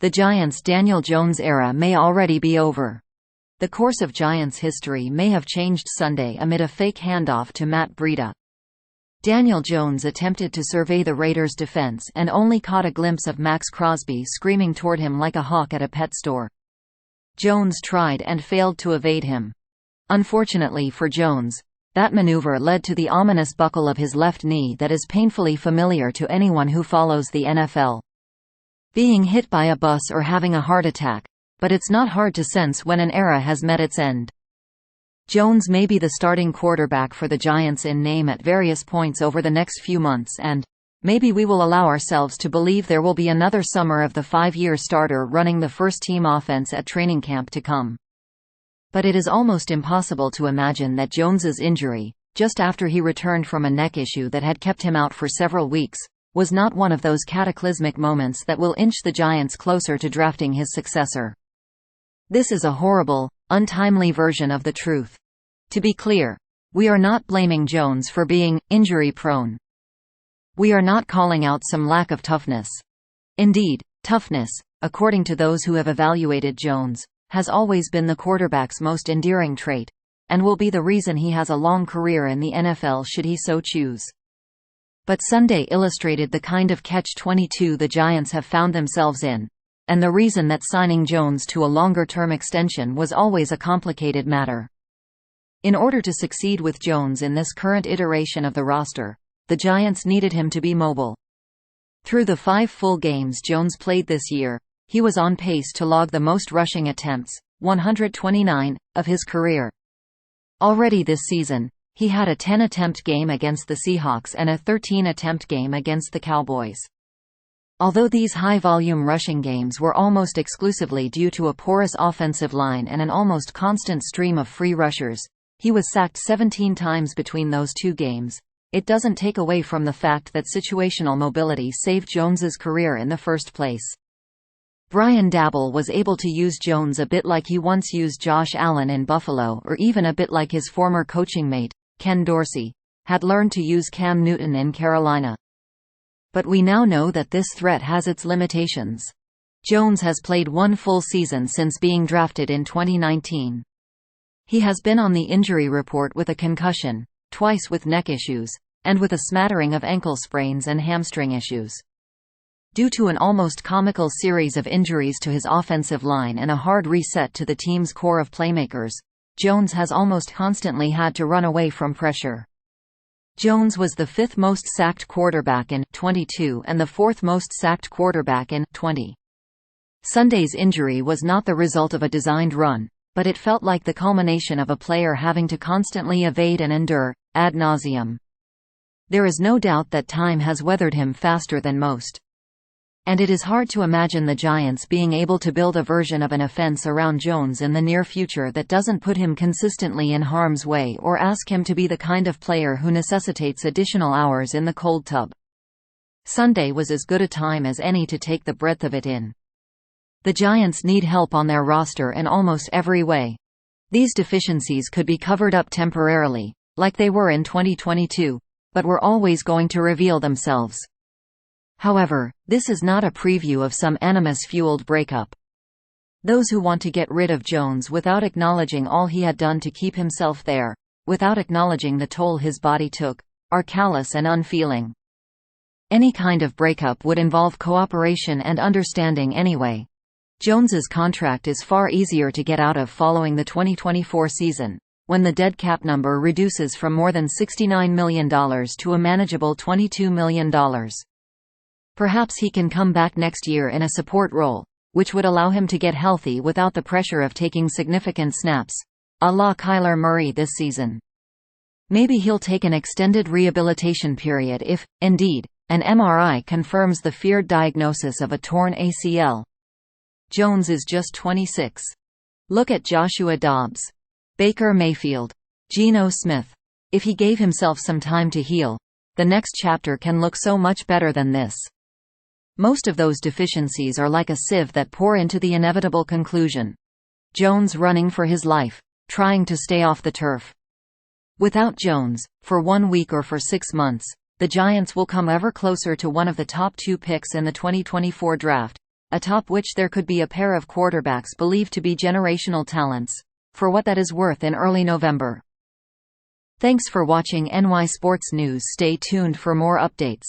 The Giants' Daniel Jones era may already be over. The course of Giants history may have changed Sunday amid a fake handoff to Matt Breida. Daniel Jones attempted to survey the Raiders' defense and only caught a glimpse of Maxx Crosby screaming toward him like a hawk at a pet store. Jones tried and failed to evade him. Unfortunately for Jones, that maneuver led to the ominous buckle of his left knee that is painfully familiar to anyone who follows the NFL. Being hit by a bus or having a heart attack, but it's not hard to sense when an era has met its end. Jones may be the starting quarterback for the Giants in name at various points over the next few months, and maybe we will allow ourselves to believe there will be another summer of the 5-year starter running the first-team offense at training camp to come. But it is almost impossible to imagine that Jones's injury, just after he returned from a neck issue that had kept him out for several weeks, was not one of those cataclysmic moments that will inch the Giants closer to drafting his successor. This is a horrible, untimely version of the truth. To be clear, we are not blaming Jones for being injury-prone. We are not calling out some lack of toughness. Indeed, toughness, according to those who have evaluated Jones, has always been the quarterback's most endearing trait, and will be the reason he has a long career in the NFL should he so choose. But Sunday illustrated the kind of catch-22 the Giants have found themselves in, and the reason that signing Jones to a longer-term extension was always a complicated matter. In order to succeed with Jones in this current iteration of the roster, the Giants needed him to be mobile. Through the 5 full games Jones played this year, he was on pace to log the most rushing attempts, 129, of his career. Already this season, he had a 10-attempt game against the Seahawks and a 13-attempt game against the Cowboys. Although these high-volume rushing games were almost exclusively due to a porous offensive line and an almost constant stream of free rushers, he was sacked 17 times between those 2 games. It doesn't take away from the fact that situational mobility saved Jones's career in the first place. Brian Daboll was able to use Jones a bit like he once used Josh Allen in Buffalo, or even a bit like his former coaching mate, Ken Dorsey, had learned to use Cam Newton in Carolina. But we now know that this threat has its limitations. Jones has played 1 full season since being drafted in 2019. He has been on the injury report with a concussion, twice with neck issues, and with a smattering of ankle sprains and hamstring issues. Due to an almost comical series of injuries to his offensive line and a hard reset to the team's core of playmakers, Jones has almost constantly had to run away from pressure. Jones was the 5th most sacked quarterback in 22 and the 4th most sacked quarterback in 20. Sunday's injury was not the result of a designed run, but it felt like the culmination of a player having to constantly evade and endure, ad nauseum. There is no doubt that time has weathered him faster than most. And it is hard to imagine the Giants being able to build a version of an offense around Jones in the near future that doesn't put him consistently in harm's way or ask him to be the kind of player who necessitates additional hours in the cold tub. Sunday was as good a time as any to take the breadth of it in. The Giants need help on their roster in almost every way. These deficiencies could be covered up temporarily, like they were in 2022, but were always going to reveal themselves. However, this is not a preview of some animus-fueled breakup. Those who want to get rid of Jones without acknowledging all he had done to keep himself there, without acknowledging the toll his body took, are callous and unfeeling. Any kind of breakup would involve cooperation and understanding anyway. Jones's contract is far easier to get out of following the 2024 season, when the dead cap number reduces from more than $69 million to a manageable $22 million. Perhaps he can come back next year in a support role, which would allow him to get healthy without the pressure of taking significant snaps, a la Kyler Murray this season. Maybe he'll take an extended rehabilitation period if, indeed, an MRI confirms the feared diagnosis of a torn ACL. Jones is just 26. Look at Joshua Dobbs, Baker Mayfield, Geno Smith. If he gave himself some time to heal, the next chapter can look so much better than this. Most of those deficiencies are like a sieve that pour into the inevitable conclusion. Jones running for his life, trying to stay off the turf. Without Jones, for 1 week or for 6 months, the Giants will come ever closer to one of the top 2 picks in the 2024 draft, atop which there could be a pair of quarterbacks believed to be generational talents. For what that is worth in early November. Thanks for watching NY Sports News. Stay tuned for more updates.